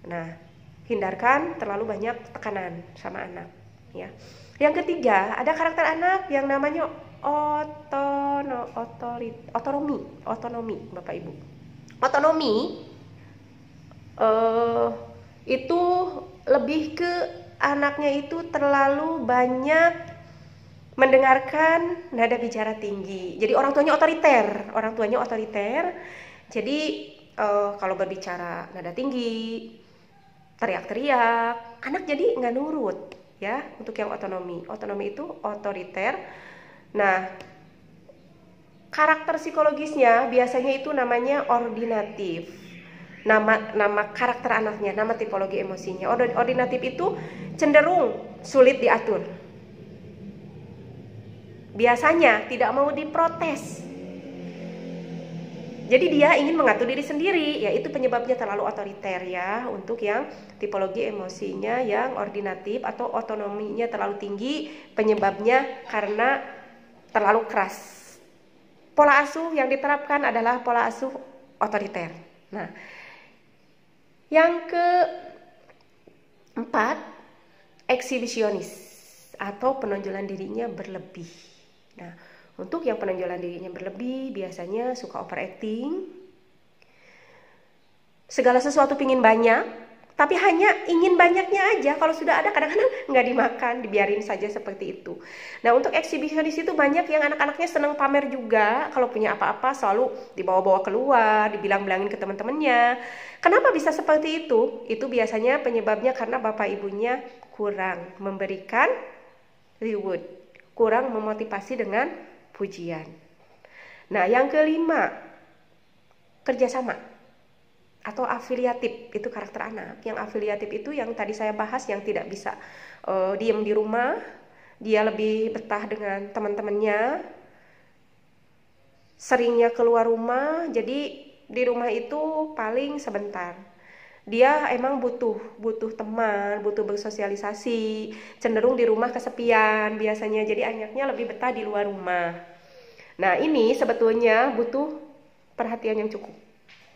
Speaker 1: Nah, hindarkan terlalu banyak tekanan sama anak, ya. Yang ketiga, ada karakter anak yang namanya otonomi, Bapak Ibu. Otonomi itu lebih ke anaknya itu terlalu banyak mendengarkan nada bicara tinggi. Jadi orang tuanya otoriter. Jadi kalau berbicara nada tinggi, teriak-teriak, anak jadi nggak nurut, ya. Untuk yang otonomi itu otoriter. Nah, karakter psikologisnya biasanya itu namanya ordinatif. Nama karakter anaknya, nama tipologi emosinya. Ordinatif itu cenderung sulit diatur. Biasanya tidak mau diprotes. Jadi dia ingin mengatur diri sendiri, yaitu penyebabnya terlalu otoriter, ya. Untuk yang tipologi emosinya yang ordinatif atau otonominya terlalu tinggi, penyebabnya karena terlalu keras. Pola asuh yang diterapkan adalah pola asuh otoriter. Nah, yang keempat, eksibisionis atau penonjolan dirinya berlebih. Nah, untuk yang penonjolan dirinya berlebih biasanya suka overacting. Segala sesuatu pingin banyak, tapi hanya ingin banyaknya aja. Kalau sudah ada kadang-kadang nggak dimakan, dibiarin saja seperti itu. Nah, untuk eksibisionis itu banyak yang anak-anaknya senang pamer juga. Kalau punya apa-apa selalu dibawa-bawa keluar, dibilang-bilangin ke teman-temannya. Kenapa bisa seperti itu? Itu biasanya penyebabnya karena bapak ibunya kurang memberikan reward, kurang memotivasi dengan pujian. Nah, yang kelima, kerjasama atau afiliatif, itu karakter anak. Yang afiliatif itu yang tadi saya bahas, yang tidak bisa diem di rumah, dia lebih betah dengan teman-temannya, seringnya keluar rumah, jadi di rumah itu paling sebentar. Dia emang butuh teman, butuh bersosialisasi, cenderung di rumah kesepian biasanya, jadi anaknya lebih betah di luar rumah. Nah, ini sebetulnya butuh perhatian yang cukup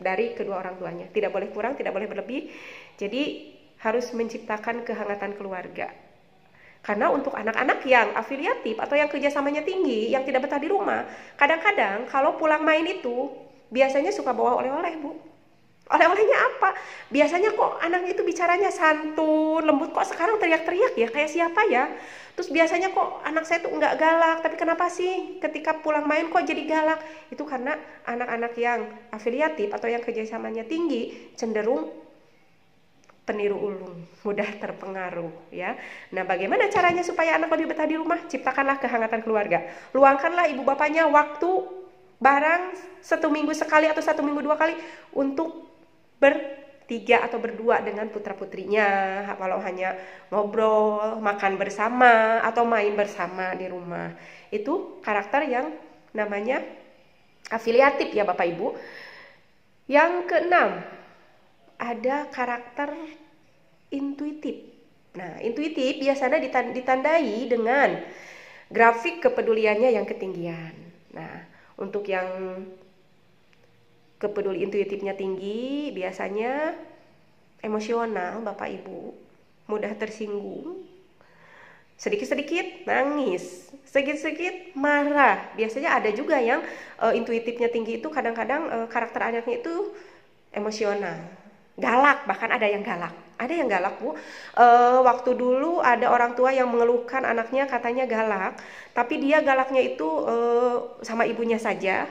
Speaker 1: dari kedua orang tuanya, tidak boleh kurang, tidak boleh berlebih. Jadi harus menciptakan kehangatan keluarga. Karena untuk anak-anak yang afiliatif atau yang kerjasamanya tinggi, yang tidak betah di rumah, kadang-kadang kalau pulang main itu biasanya suka bawa oleh-oleh, Bu. Oleh-olehnya apa? Biasanya kok anaknya itu bicaranya santun, lembut, kok sekarang teriak-teriak ya, kayak siapa ya? Terus biasanya kok anak saya tuh enggak galak, tapi kenapa sih ketika pulang main kok jadi galak? Itu karena anak-anak yang afiliatif atau yang kerjasamanya tinggi cenderung peniru ulung, mudah terpengaruh, ya. Nah, bagaimana caranya supaya anak lebih betah di rumah? Ciptakanlah kehangatan keluarga. Luangkanlah ibu bapaknya waktu bareng 1 minggu sekali atau 1 minggu 2 kali untuk bertiga atau berdua dengan putra putrinya, kalau hanya ngobrol, makan bersama atau main bersama di rumah. Itu karakter yang namanya afiliatif, ya Bapak Ibu. Yang keenam, ada karakter intuitif. Nah, intuitif biasanya ditandai dengan grafik kepeduliannya yang ketinggian. Nah, untuk yang kepeduli intuitifnya tinggi, biasanya emosional Bapak Ibu, mudah tersinggung, sedikit-sedikit nangis, sedikit-sedikit marah. Biasanya ada juga yang intuitifnya tinggi itu kadang-kadang karakter anaknya itu emosional, galak, bahkan ada yang galak. Ada yang galak, Bu. Waktu dulu ada orang tua yang mengeluhkan anaknya katanya galak, tapi dia galaknya itu sama ibunya saja.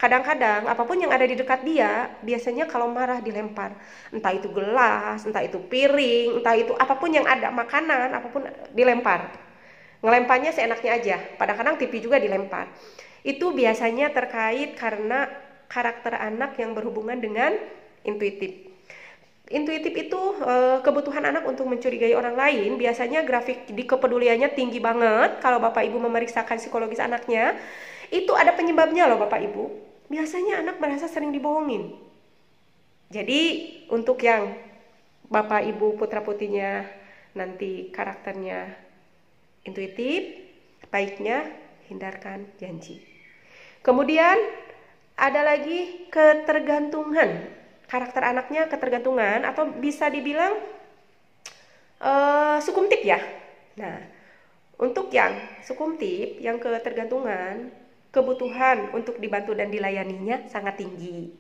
Speaker 1: Kadang-kadang apapun yang ada di dekat dia, biasanya kalau marah dilempar. Entah itu gelas, entah itu piring, entah itu apapun yang ada, makanan, apapun dilempar. Ngelemparnya seenaknya aja, kadang-kadang TV juga dilempar. Itu biasanya terkait karena karakter anak yang berhubungan dengan intuitif. Intuitif itu kebutuhan anak untuk mencurigai orang lain. Biasanya grafik di kepeduliannya tinggi banget. Kalau Bapak Ibu memeriksakan psikologis anaknya, itu ada penyebabnya loh Bapak Ibu. biasanya anak merasa sering dibohongin. Jadi untuk yang Bapak Ibu putra putrinya nanti karakternya intuitif, baiknya hindarkan janji. Kemudian ada lagi ketergantungan. Karakter anaknya ketergantungan atau bisa dibilang sukumtip ya. Nah, untuk yang sukumtip, yang ketergantungan, kebutuhan untuk dibantu dan dilayaninya sangat tinggi.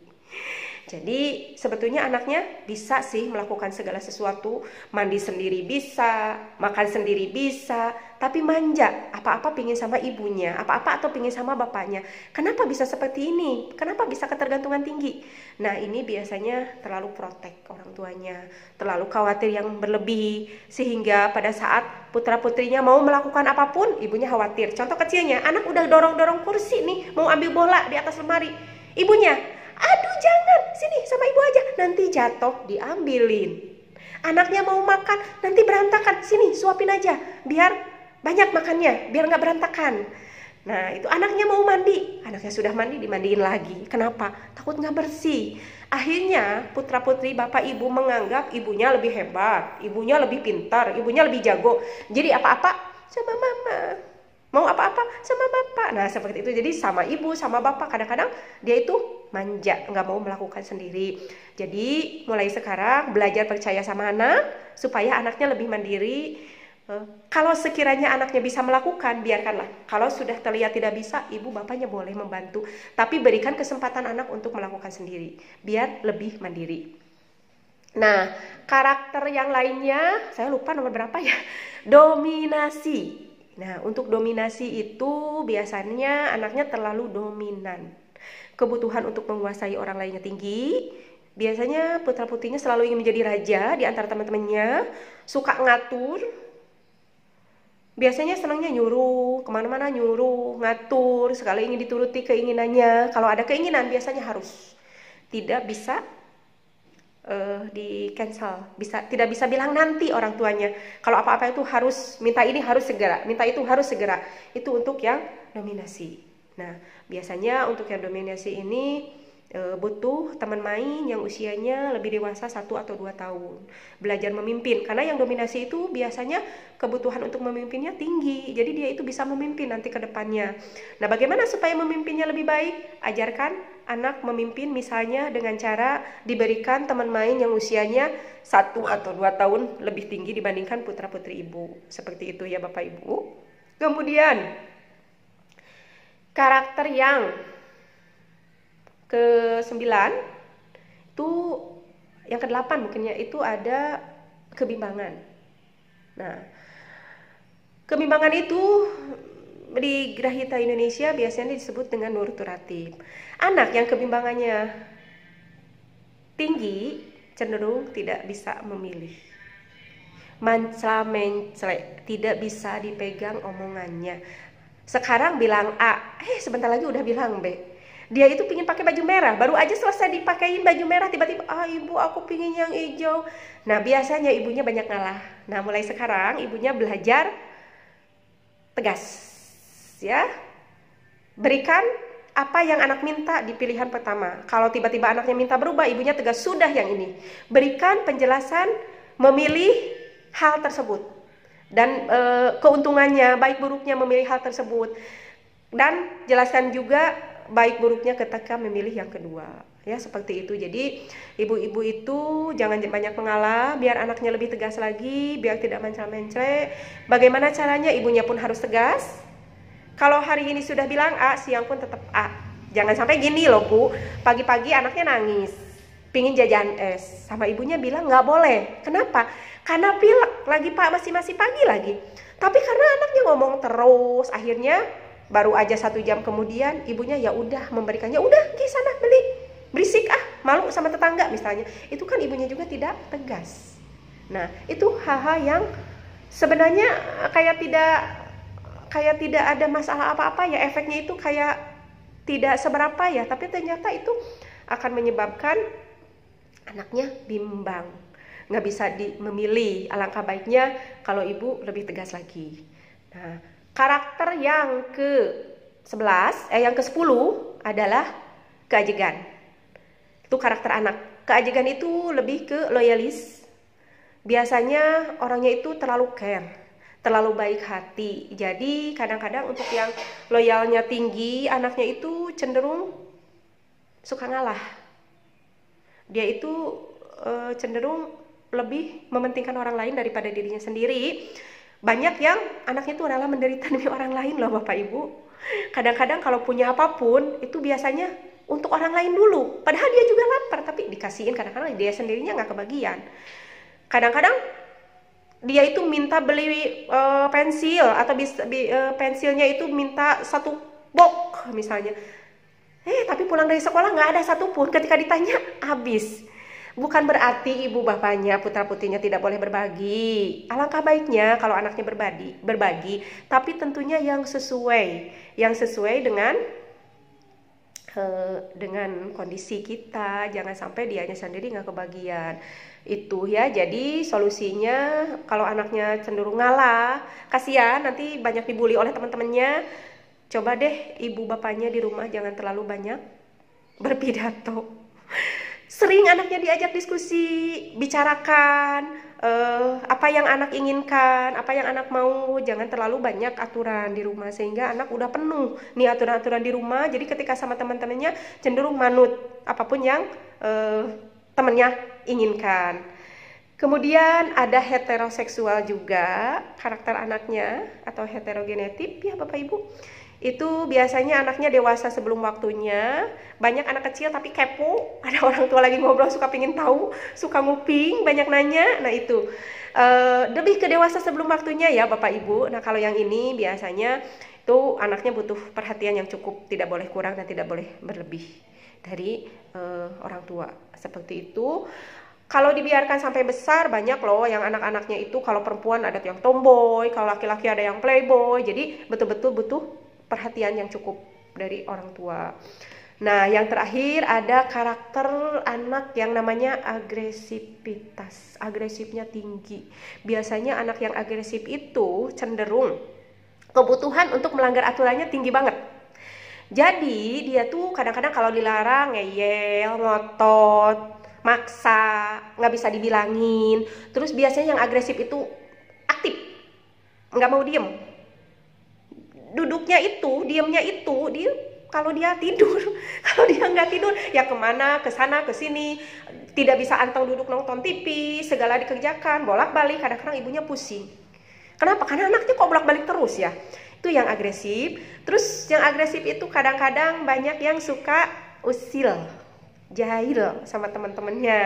Speaker 1: Jadi sebetulnya anaknya bisa sih melakukan segala sesuatu, mandi sendiri bisa, makan sendiri bisa, tapi manja, apa-apa pingin sama ibunya, apa-apa atau pingin sama bapaknya. Kenapa bisa seperti ini? Kenapa bisa ketergantungan tinggi? Nah, ini biasanya terlalu protek orang tuanya, terlalu khawatir yang berlebih, sehingga pada saat putra-putrinya mau melakukan apapun, ibunya khawatir. Contoh kecilnya, anak udah dorong-dorong kursi nih, mau ambil bola di atas lemari. Ibunya, aduh jangan, sini sama ibu aja, nanti jatuh diambilin. Anaknya mau makan, nanti berantakan, sini suapin aja, biar banyak makannya, biar nggak berantakan. Nah itu anaknya mau mandi, anaknya sudah mandi dimandiin lagi. Kenapa? Takut nggak bersih. Akhirnya putra putri bapak ibu menganggap ibunya lebih hebat, ibunya lebih pintar, ibunya lebih jago. Jadi apa-apa sama mama, mau apa-apa sama bapak. Nah seperti itu. Jadi sama ibu sama bapak kadang-kadang dia itu manja, nggak mau melakukan sendiri. Jadi mulai sekarang belajar percaya sama anak supaya anaknya lebih mandiri. Kalau sekiranya anaknya bisa melakukan, biarkanlah. Kalau sudah terlihat tidak bisa, ibu bapaknya boleh membantu. Tapi berikan kesempatan anak untuk melakukan sendiri, biar lebih mandiri. Nah, karakter yang lainnya, saya lupa nomor berapa ya, dominasi. Nah, untuk dominasi itu biasanya anaknya terlalu dominan. Kebutuhan untuk menguasai orang lainnya tinggi. Biasanya putra-putrinya selalu ingin menjadi raja di antara teman-temannya, suka ngatur. Biasanya senangnya nyuruh, kemana-mana nyuruh, ngatur, sekali ingin dituruti keinginannya. Kalau ada keinginan biasanya harus. Tidak bisa di cancel, tidak bisa bilang nanti orang tuanya. Kalau apa-apa itu harus, minta ini harus segera, minta itu harus segera. Itu untuk yang dominasi. Nah, biasanya untuk yang dominasi ini butuh teman main yang usianya lebih dewasa 1 atau 2 tahun. Belajar memimpin, karena yang dominasi itu biasanya kebutuhan untuk memimpinnya tinggi. Jadi dia itu bisa memimpin nanti ke depannya. Nah, bagaimana supaya memimpinnya lebih baik? Ajarkan anak memimpin misalnya dengan cara diberikan teman main yang usianya 1 atau 2 tahun lebih tinggi dibandingkan putra-putri ibu. Seperti itu ya Bapak Ibu. Kemudian karakter yang ke-9 itu, yang ke-8 mungkinnya, itu ada kebimbangan. Nah, kebimbangan itu di Grahita Indonesia biasanya disebut dengan nurturatif. Anak yang kebimbangannya tinggi cenderung tidak bisa memilih, mencela-mencela, tidak bisa dipegang omongannya. Sekarang bilang A, sebentar lagi udah bilang B. Dia itu pingin pakai baju merah, baru aja selesai dipakein baju merah, tiba-tiba, ibu aku pingin yang hijau. Nah biasanya ibunya banyak ngalah. Nah mulai sekarang ibunya belajar tegas, ya. Berikan apa yang anak minta di pilihan pertama. Kalau tiba-tiba anaknya minta berubah, ibunya tegas, sudah yang ini. Berikan penjelasan memilih hal tersebut. Dan keuntungannya, baik buruknya memilih hal tersebut. Dan jelaskan juga baik buruknya ketika memilih yang kedua, ya seperti itu. Jadi ibu-ibu itu jangan banyak mengalah, biar anaknya lebih tegas lagi, biar tidak mencela-mencela. Bagaimana caranya? Ibunya pun harus tegas. Kalau hari ini sudah bilang A, siang pun tetap A. Jangan sampai gini loh Bu, pagi-pagi anaknya nangis, pingin jajan es, sama ibunya bilang nggak boleh. Kenapa? Karena pilek lagi Pak, masih pagi lagi. Tapi karena anaknya ngomong terus, akhirnya baru aja 1 jam kemudian ibunya ya udah memberikannya, udah di sana beli, berisik malu sama tetangga misalnya. Itu kan ibunya juga tidak tegas. Nah itu hal-hal yang sebenarnya kayak tidak ada masalah apa-apa ya, efeknya itu kayak tidak seberapa ya, tapi ternyata itu akan menyebabkan anaknya bimbang, nggak bisa memilih. Alangkah baiknya kalau ibu lebih tegas lagi. Nah, karakter yang ke-10 adalah keajegan. Itu karakter anak. Keajegan itu lebih ke loyalis. Biasanya orangnya itu terlalu care, terlalu baik hati. Jadi kadang-kadang untuk yang loyalnya tinggi, anaknya itu cenderung suka ngalah. Dia itu cenderung lebih mementingkan orang lain daripada dirinya sendiri. Banyak yang anaknya itu rela menderita demi orang lain loh Bapak Ibu. Kadang-kadang kalau punya apapun itu biasanya untuk orang lain dulu. Padahal dia juga lapar tapi dikasihin, kadang-kadang dia sendirinya nggak kebagian. Kadang-kadang dia itu minta beli pensil atau pensilnya itu minta 1 box misalnya. Tapi pulang dari sekolah nggak ada satupun. Ketika ditanya habis. Bukan berarti ibu bapaknya, putra putrinya tidak boleh berbagi. Alangkah baiknya kalau anaknya berbagi, tapi tentunya yang sesuai dengan kondisi kita. Jangan sampai dianya sendiri nggak kebagian. Itu ya. Jadi solusinya kalau anaknya cenderung ngalah, kasihan nanti banyak dibully oleh teman-temannya. Coba deh ibu bapaknya di rumah jangan terlalu banyak berpidato. Sering anaknya diajak diskusi, bicarakan apa yang anak inginkan, apa yang anak mau. Jangan terlalu banyak aturan di rumah sehingga anak udah penuh nih aturan-aturan di rumah. Jadi ketika sama teman-temannya cenderung manut apapun yang temannya inginkan. Kemudian ada heteroseksual juga, karakter anaknya atau heterogenetip ya Bapak Ibu. Itu biasanya anaknya dewasa sebelum waktunya. Banyak anak kecil tapi kepo. Ada orang tua lagi ngobrol suka pingin tahu, suka nguping, banyak nanya. Nah itu lebih ke dewasa sebelum waktunya ya Bapak Ibu. Nah kalau yang ini biasanya itu anaknya butuh perhatian yang cukup, tidak boleh kurang dan tidak boleh berlebih dari orang tua. Seperti itu. Kalau dibiarkan sampai besar, banyak loh yang anak-anaknya itu, kalau perempuan ada yang tomboy, kalau laki-laki ada yang playboy. Jadi betul-betul butuh perhatian yang cukup dari orang tua. Nah, yang terakhir ada karakter anak yang namanya agresivitas. Agresifnya tinggi. Biasanya anak yang agresif itu cenderung kebutuhan untuk melanggar aturannya tinggi banget. Jadi dia tuh kadang-kadang kalau dilarang ngeyel, ngotot, maksa, nggak bisa dibilangin. Terus biasanya yang agresif itu aktif, nggak mau diem. Duduknya itu, diamnya itu, dia kalau dia tidur, kalau dia nggak tidur, ya kemana, ke sana, ke sini, tidak bisa anteng duduk nonton TV, segala dikerjakan, bolak-balik, kadang-kadang ibunya pusing. Kenapa? Karena anaknya kok bolak-balik terus ya. Itu yang agresif. Terus yang agresif itu kadang-kadang banyak yang suka usil, jahil sama teman-temannya.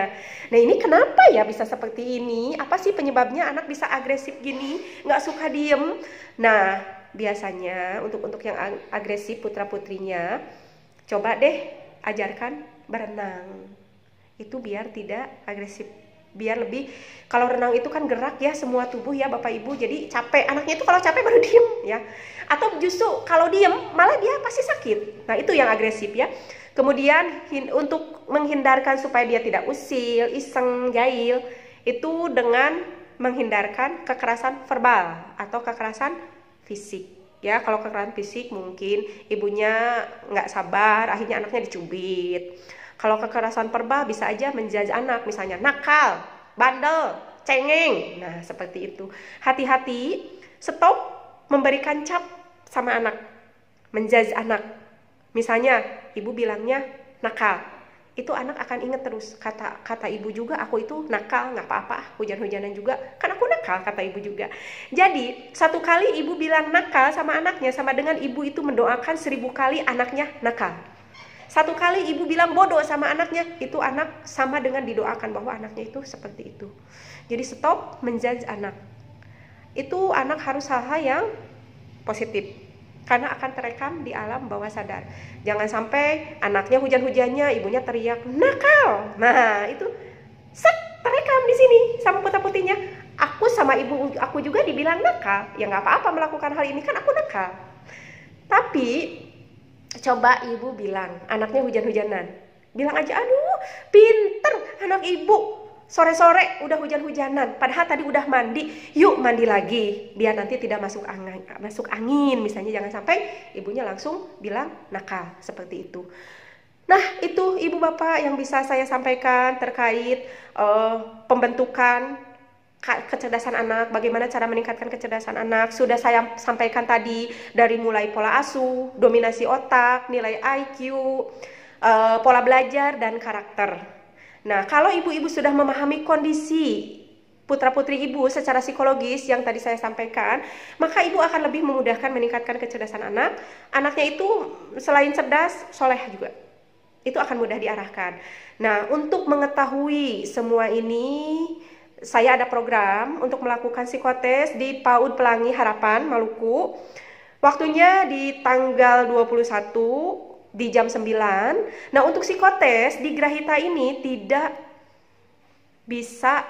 Speaker 1: Nah ini kenapa ya bisa seperti ini? Apa sih penyebabnya anak bisa agresif gini, nggak suka diem? Nah biasanya untuk yang agresif putra-putrinya, coba deh ajarkan berenang. Itu biar tidak agresif, biar lebih, kalau renang itu kan gerak ya semua tubuh ya Bapak Ibu. Jadi capek, anaknya itu kalau capek baru diem ya. Atau justru kalau diem malah dia pasti sakit. Nah itu yang agresif ya. Kemudian untuk menghindarkan supaya dia tidak usil, iseng, jahil, itu dengan menghindarkan kekerasan verbal atau kekerasan fisik. Ya, kalau kekerasan fisik mungkin ibunya nggak sabar, akhirnya anaknya dicubit. Kalau kekerasan verbal bisa aja menjudge anak, misalnya nakal, bandel, cengeng. Nah, seperti itu. Hati-hati, stop memberikan cap sama anak, menjudge anak. Misalnya, ibu bilangnya nakal. Itu anak akan ingat terus, kata ibu juga aku itu nakal, nggak apa-apa, hujan-hujanan juga, kan aku nakal, kata ibu juga. Jadi, satu kali ibu bilang nakal sama anaknya, sama dengan ibu itu mendoakan 1000 kali anaknya nakal. Satu kali ibu bilang bodoh sama anaknya, itu anak sama dengan didoakan bahwa anaknya itu seperti itu. Jadi stop menjudge anak. Itu anak harus hal-hal yang positif, karena akan terekam di alam bawah sadar. Jangan sampai anaknya hujan-hujannya, ibunya teriak nakal. Nah itu terekam di sini sama putra-putrinya. Aku sama ibu aku juga dibilang nakal. Ya nggak apa-apa melakukan hal ini, kan aku nakal. Tapi coba ibu bilang anaknya hujan-hujanan, bilang aja, aduh pinter anak ibu, sore-sore udah hujan-hujanan, padahal tadi udah mandi, yuk mandi lagi biar nanti tidak masuk angin misalnya. Jangan sampai ibunya langsung bilang nakal seperti itu. Nah, itu Ibu Bapak yang bisa saya sampaikan terkait pembentukan kecerdasan anak, bagaimana cara meningkatkan kecerdasan anak. Sudah saya sampaikan tadi dari mulai pola asuh, dominasi otak, nilai IQ, pola belajar, dan karakter. Nah, kalau ibu-ibu sudah memahami kondisi putra-putri ibu secara psikologis yang tadi saya sampaikan, maka ibu akan lebih memudahkan meningkatkan kecerdasan anak. Anaknya itu selain cerdas, soleh juga. Itu akan mudah diarahkan. Nah, untuk mengetahui semua ini, saya ada program untuk melakukan psikotes di PAUD Pelangi Harapan, Maluku. Waktunya di tanggal 21 di jam 9. Nah, untuk psikotes di Grahita ini tidak bisa,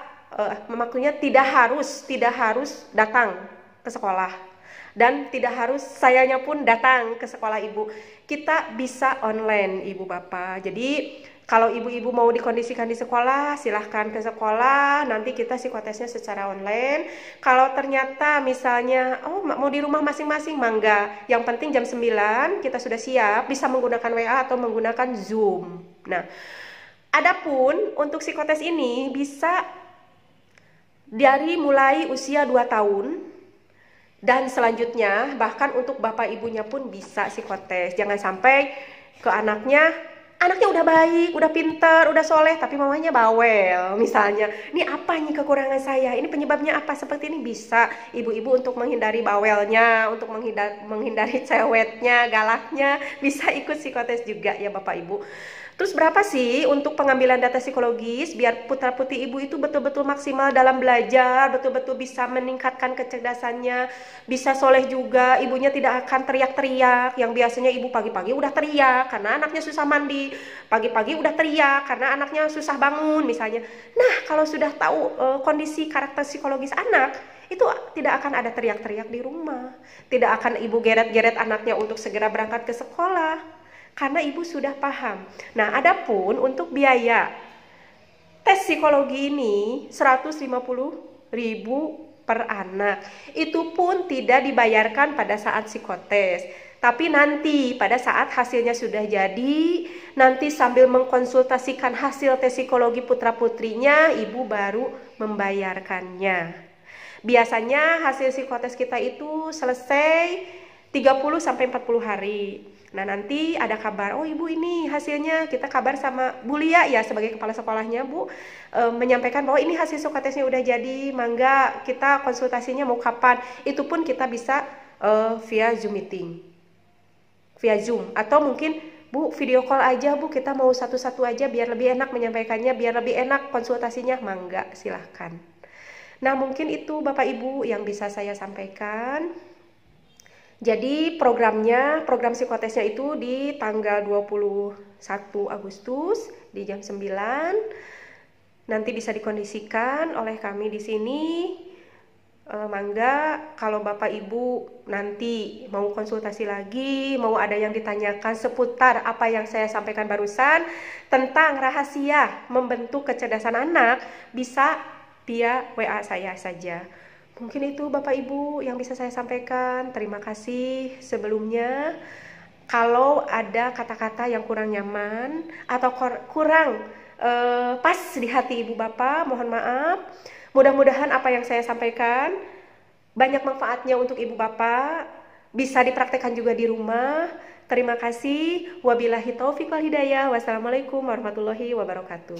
Speaker 1: maksudnya tidak harus datang ke sekolah. Dan tidak harus sayanya pun datang ke sekolah ibu. Kita bisa online ibu bapak. Jadi kalau ibu-ibu mau dikondisikan di sekolah, silahkan ke sekolah. Nanti kita psikotesnya secara online. Kalau ternyata misalnya, mau di rumah masing-masing, mangga. Yang penting jam 9 kita sudah siap, bisa menggunakan WA atau menggunakan Zoom. Nah, adapun untuk psikotes ini bisa dari mulai usia 2 tahun. Dan selanjutnya, bahkan untuk bapak ibunya pun bisa psikotes. Jangan sampai ke anaknya udah baik, udah pinter, udah soleh, tapi mamanya bawel. Misalnya, ini apa nih kekurangan saya? Ini penyebabnya apa? Seperti ini bisa ibu-ibu untuk menghindari bawelnya, untuk menghindari cewetnya, galaknya, bisa ikut psikotes juga ya bapak ibu. Terus berapa sih untuk pengambilan data psikologis biar putra-putri ibu itu betul-betul maksimal dalam belajar, betul-betul bisa meningkatkan kecerdasannya, bisa soleh juga, ibunya tidak akan teriak-teriak, yang biasanya ibu pagi-pagi udah teriak karena anaknya susah mandi, pagi-pagi udah teriak karena anaknya susah bangun misalnya. Nah, kalau sudah tahu kondisi karakter psikologis anak, itu tidak akan ada teriak-teriak di rumah, tidak akan ibu geret-geret anaknya untuk segera berangkat ke sekolah. Karena ibu sudah paham. Nah, adapun untuk biaya tes psikologi ini 150.000 per anak. Itu pun tidak dibayarkan pada saat psikotes. Tapi nanti pada saat hasilnya sudah jadi, nanti sambil mengkonsultasikan hasil tes psikologi putra-putrinya, ibu baru membayarkannya. Biasanya hasil psikotes kita itu selesai 30-40 hari. Nah, nanti ada kabar, ibu ini hasilnya, kita kabar sama Bu Lia ya sebagai kepala sekolahnya, Bu, menyampaikan bahwa ini hasil psikotesnya udah jadi, mangga kita konsultasinya mau kapan. Itu pun kita bisa via Zoom meeting, via Zoom, atau mungkin Bu video call aja Bu, kita mau satu-satu aja biar lebih enak menyampaikannya, biar lebih enak konsultasinya, mangga silahkan. Nah, mungkin itu Bapak Ibu yang bisa saya sampaikan. Jadi program psikotesnya itu di tanggal 21 Agustus di jam 9. Nanti bisa dikondisikan oleh kami di sini. Mangga kalau Bapak Ibu nanti mau konsultasi lagi, mau ada yang ditanyakan seputar apa yang saya sampaikan barusan tentang rahasia membentuk kecerdasan anak, bisa via WA saya saja. Mungkin itu Bapak Ibu yang bisa saya sampaikan. Terima kasih sebelumnya. Kalau ada kata-kata yang kurang nyaman atau kurang pas di hati Ibu Bapak, mohon maaf. Mudah-mudahan apa yang saya sampaikan banyak manfaatnya untuk Ibu Bapak, bisa dipraktekkan juga di rumah. Terima kasih. Wabillahi taufiq wal hidayah. Wassalamualaikum warahmatullahi wabarakatuh.